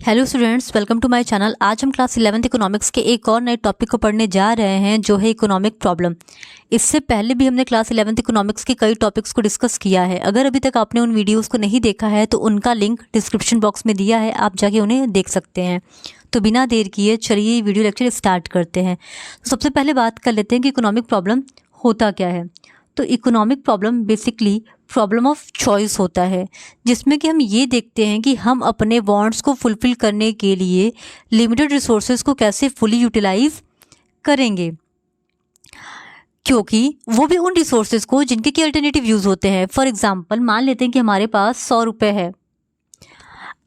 Hello students, welcome to my channel. आज हम class 11th economics के एक और नए टॉपिक को पढ़ने जा रहे हैं जो है इकोनॉमिक प्रॉब्लम। इससे पहले भी हमने क्लास 11th इकोनॉमिक्स के कई टॉपिक्स को डिस्कस किया है। अगर अभी तक आपने उन वीडियोस को नहीं देखा है तो उनका लिंक डिस्क्रिप्शन बॉक्स में दिया है, आप जाके उन्हें देख सकते हैं। तो बिना देर किए चलिए वीडियो लेक्चर स्टार्ट करते हैं। तो सबसे पहले बात कर लेते हैं कि इकोनॉमिक प्रॉब्लम होता क्या है। तो economic problem basically problem of choice होता है, जिसमें कि हम ये देखते हैं कि हम अपने वांट्स को फुलफिल करने के लिए लिमिटेड रिसोर्सेज को कैसे फुली यूटिलाइज करेंगे, क्योंकि वो भी उन रिसोर्सेज को जिनके की अल्टरनेटिव यूज़ होते हैं। फॉर एग्जांपल मान लेते हैं कि हमारे पास 100 रुपये है।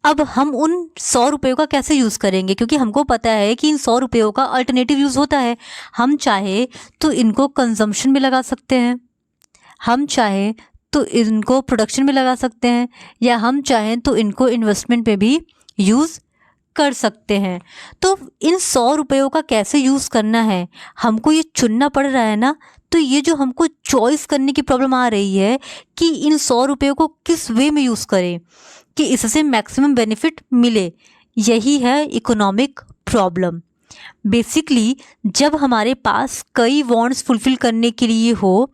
अब हम उन 100 रुपयों का कैसे यूज़ करेंगे, क्योंकि हमको पता है कि इन 100 रुपयों का अल्टरनेटिव यूज़ होता है। हम चाहे तो इनको कंजम्पशन में लगा सकते हैं, हम चाहे तो इनको प्रोडक्शन में लगा सकते हैं, या हम चाहें तो इनको इन्वेस्टमेंट पे भी यूज़ कर सकते हैं। तो इन 100 रुपयों का कैसे यूज़ करना है हमको ये चुनना पड़ रहा है ना। तो ये जो हमको चॉइस करने की प्रॉब्लम आ रही है कि इन 100 रुपयों को किस वे में यूज़ करें कि इससे मैक्सिमम बेनिफिट मिले, यही है इकोनॉमिक प्रॉब्लम। बेसिकली जब हमारे पास कई वांट्स फुलफिल करने के लिए हो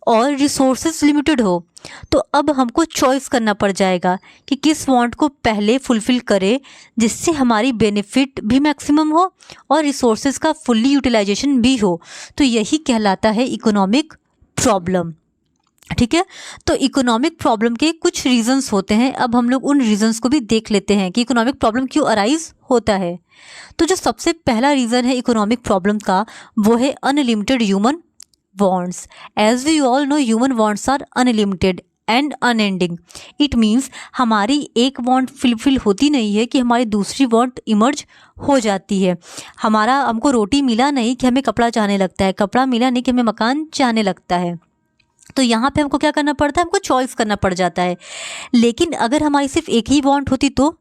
और रिसोर्सेज लिमिटेड हो, तो अब हमको चॉइस करना पड़ जाएगा कि किस वांट को पहले फुलफिल करें जिससे हमारी बेनिफिट भी मैक्सिमम हो और रिसोर्सेज का फुल्ली यूटिलाइजेशन भी हो। तो यही कहलाता है इकोनॉमिक प्रॉब्लम। ठीक है, तो इकोनॉमिक प्रॉब्लम के कुछ रीजंस होते हैं। अब हम लोग उन रीजंस को भी देख लेते हैं कि इकोनॉमिक प्रॉब्लम क्यों अराइज होता है। तो जो सबसे पहला रीज़न है इकोनॉमिक प्रॉब्लम का, वो है unlimited human wants. As we all know, human wants are unlimited and unending. It means हमारी एक वांट फुलफिल होती नहीं है कि हमारी दूसरी वांट इमर्ज हो जाती है। हमको रोटी मिला नहीं कि हमें कपड़ा चाहने लगता है, कपड़ा मिला नहीं कि हमें मकान चाहने लगता है। तो यहाँ पे हमको क्या करना पड़ता है, हमको चॉइस करना पड़ जाता है। लेकिन अगर हमारी सिर्फ एक ही वांट होती तो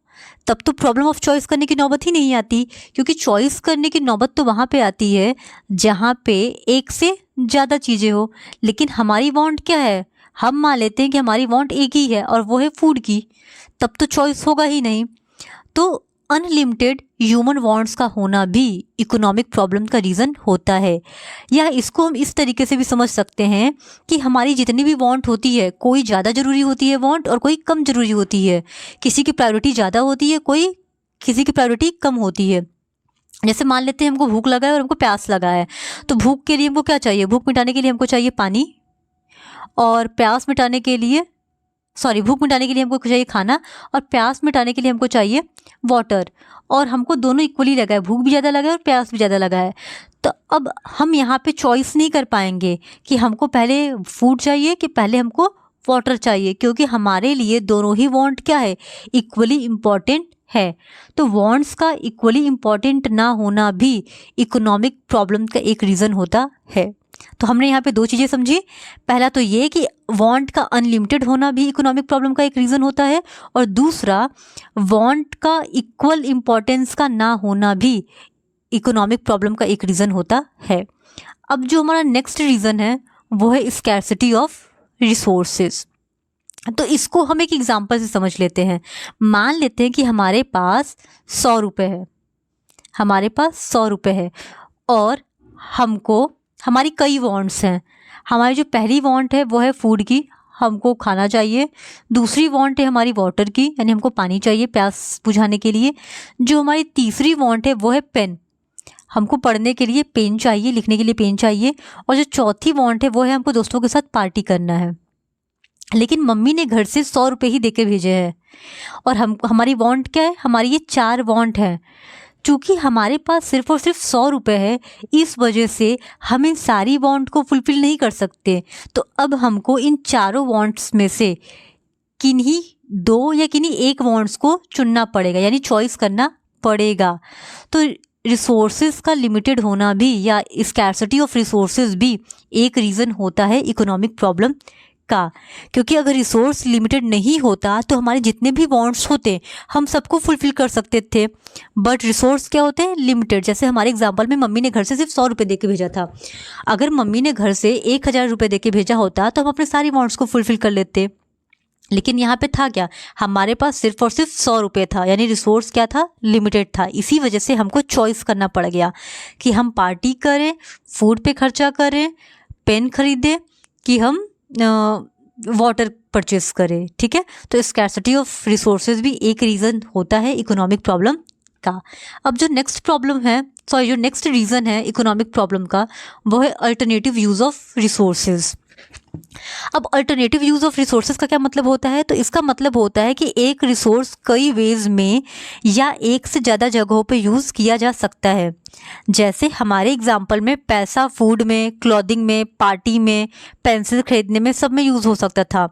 तब तो प्रॉब्लम ऑफ चॉइस करने की नौबत ही नहीं आती, क्योंकि चॉइस करने की नौबत तो वहाँ पे आती है जहाँ पे एक से ज़्यादा चीज़ें हो। लेकिन हमारी वांट क्या है, हम मान लेते हैं कि हमारी वांट एक ही है और वो है फूड की, तब तो चॉइस होगा ही नहीं। तो अनलिमिटेड ह्यूमन वांट्स का होना भी इकोनॉमिक प्रॉब्लम का रीज़न होता है। या इसको हम इस तरीके से भी समझ सकते हैं कि हमारी जितनी भी वांट होती है, कोई ज़्यादा ज़रूरी होती है वांट और कोई कम ज़रूरी होती है। किसी की प्रायोरिटी ज़्यादा होती है, किसी की प्रायोरिटी कम होती है। जैसे मान लेते हैं हमको भूख लगा है और हमको प्यास लगा है, तो भूख के लिए हमको क्या चाहिए, भूख मिटाने के लिए हमको चाहिए पानी, और प्यास मिटाने के लिए भूख मिटाने के लिए हमको चाहिए खाना, और प्यास मिटाने के लिए हमको चाहिए वाटर। और हमको दोनों इक्वली लगा है, भूख भी ज़्यादा लगा है और प्यास भी ज़्यादा लगा है। तो अब हम यहाँ पे चॉइस नहीं कर पाएंगे कि हमको पहले फूड चाहिए कि पहले हमको वाटर चाहिए, क्योंकि हमारे लिए दोनों ही वांट क्या है, इक्वली इम्पॉर्टेंट है। तो वांट्स का इक्वली इम्पॉर्टेंट ना होना भी इकोनॉमिक प्रॉब्लम का एक रीज़न होता है। तो हमने यहाँ पे दो चीज़ें समझी। पहला तो ये कि वांट का अनलिमिटेड होना भी इकोनॉमिक प्रॉब्लम का एक रीज़न होता है, और दूसरा वांट का इक्वल इम्पॉर्टेंस का ना होना भी इकोनॉमिक प्रॉब्लम का एक रीज़न होता है। अब जो हमारा नेक्स्ट रीज़न है वो है स्कैर्सिटी ऑफ रिसोर्सेज। तो इसको हम एक एग्जांपल से समझ लेते हैं। मान लेते हैं कि हमारे पास 100 रुपये है, हमारे पास 100 रुपये है और हमारी कई वांट्स हैं। हमारी जो पहली वांट है वो है फूड की, हमको खाना चाहिए। दूसरी वांट है हमारी वाटर की, यानी हमको पानी चाहिए प्यास बुझाने के लिए। जो हमारी तीसरी वांट है वो है पेन, हमको पढ़ने के लिए पेन चाहिए, लिखने के लिए पेन चाहिए। और जो चौथी वांट है वो है हमको दोस्तों के साथ पार्टी करना है। लेकिन मम्मी ने घर से 100 रुपये ही दे के भेजे हैं, और हमारी वांट क्या है, हमारी ये 4 वांट हैं। चूँकि हमारे पास सिर्फ और सिर्फ 100 रुपये है, इस वजह से हम इन सारी वांट को फुलफ़िल नहीं कर सकते। तो अब हमको इन चारों वांट्स में से किन्हीं दो या किन्हीं एक वांट्स को चुनना पड़ेगा, यानी चॉइस करना पड़ेगा। तो रिसोर्सेज का लिमिटेड होना भी या स्कैर्सिटी ऑफ रिसोर्सेज भी एक रीज़न होता है इकोनॉमिक प्रॉब्लम का, क्योंकि अगर रिसोर्स लिमिटेड नहीं होता तो हमारे जितने भी वांट्स होते हम सबको फुलफिल कर सकते थे, बट रिसोर्स क्या होते हैं, लिमिटेड। जैसे हमारे एग्जांपल में मम्मी ने घर से सिर्फ 100 रुपये दे के भेजा था। अगर मम्मी ने घर से 1000 रुपये दे के भेजा होता तो हम अपने सारी वांट्स को फुलफिल कर लेते। लेकिन यहाँ पे था क्या, हमारे पास सिर्फ और सिर्फ 100 रुपये था, यानी रिसोर्स क्या था, लिमिटेड था। इसी वजह से हमको चॉइस करना पड़ गया कि हम पार्टी करें, फूड पे खर्चा करें, पेन खरीदें, कि हम वाटर परचेस करें। ठीक है, तो स्कैर्सिटी ऑफ रिसोर्सेज भी एक रीज़न होता है इकोनॉमिक प्रॉब्लम का। अब जो नेक्स्ट प्रॉब्लम है, जो नेक्स्ट रीज़न है इकोनॉमिक प्रॉब्लम का, वो है अल्टरनेटिव यूज़ ऑफ रिसोर्सेज। अब अल्टरनेटिव यूज़ ऑफ रिसोर्सेज का क्या मतलब होता है, तो इसका मतलब होता है कि एक रिसोर्स कई वेज में या एक से ज़्यादा जगहों पे यूज़ किया जा सकता है। जैसे हमारे एग्जाम्पल में पैसा फूड में, क्लॉथिंग में, पार्टी में, पेंसिल खरीदने में, सब में यूज़ हो सकता था।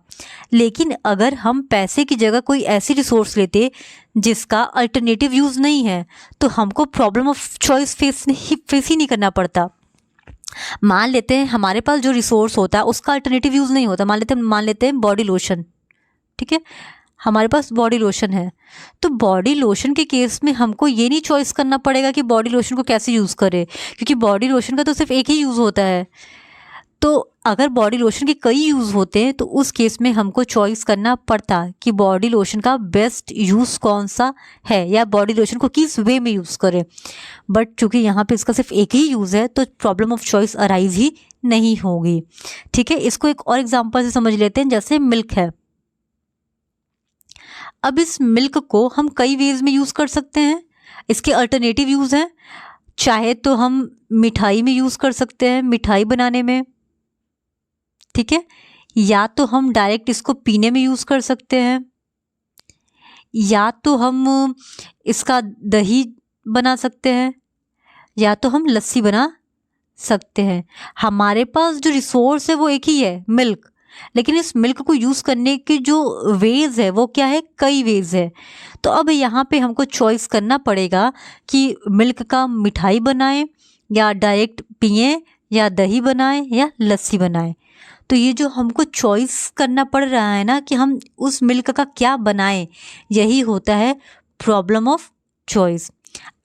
लेकिन अगर हम पैसे की जगह कोई ऐसी रिसोर्स लेते जिसका अल्टरनेटिव यूज़ नहीं है, तो हमको प्रॉब्लम ऑफ चॉइस फेस ही नहीं करना पड़ता। मान लेते हैं हमारे पास जो रिसोर्स होता है उसका अल्टरनेटिव यूज़ नहीं होता। मान लेते हैं बॉडी लोशन। ठीक है, हमारे पास बॉडी लोशन है, तो बॉडी लोशन के केस में हमको ये नहीं चॉइस करना पड़ेगा कि बॉडी लोशन को कैसे यूज़ करें, क्योंकि बॉडी लोशन का तो सिर्फ एक ही यूज़ होता है। तो अगर बॉडी लोशन के कई यूज़ होते हैं तो उस केस में हमको चॉइस करना पड़ता कि बॉडी लोशन का बेस्ट यूज़ कौन सा है या बॉडी लोशन को किस वे में यूज़ करें। बट चूंकि यहाँ पे इसका सिर्फ एक ही यूज़ है तो प्रॉब्लम ऑफ चॉइस अराइज ही नहीं होगी। ठीक है, इसको एक और एग्जांपल से समझ लेते हैं। जैसे मिल्क है, अब इस मिल्क को हम कई वेज में यूज़ कर सकते हैं। इसके अल्टरनेटिव यूज़ हैं, चाहे तो हम मिठाई में यूज़ कर सकते हैं, मिठाई बनाने में। ठीक है, या तो हम डायरेक्ट इसको पीने में यूज़ कर सकते हैं, या तो हम इसका दही बना सकते हैं, या तो हम लस्सी बना सकते हैं। हमारे पास जो रिसोर्स है वो एक ही है, मिल्क, लेकिन इस मिल्क को यूज़ करने की जो वेज है वो क्या है, कई वेज है। तो अब यहाँ पे हमको चॉइस करना पड़ेगा कि मिल्क का मिठाई बनाएं, या डायरेक्ट पिएं, या दही बनाएं, या लस्सी बनाएं। तो ये जो हमको चॉइस करना पड़ रहा है ना कि हम उस मिल्क का क्या बनाएं, यही होता है problem of choice.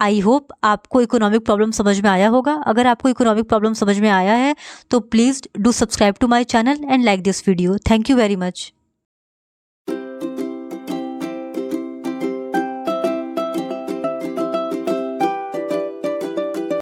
I hope आपको इकोनॉमिक प्रॉब्लम समझ में आया होगा। अगर आपको इकोनॉमिक प्रॉब्लम समझ में आया है तो please do subscribe to my channel and like this video. Thank you very much.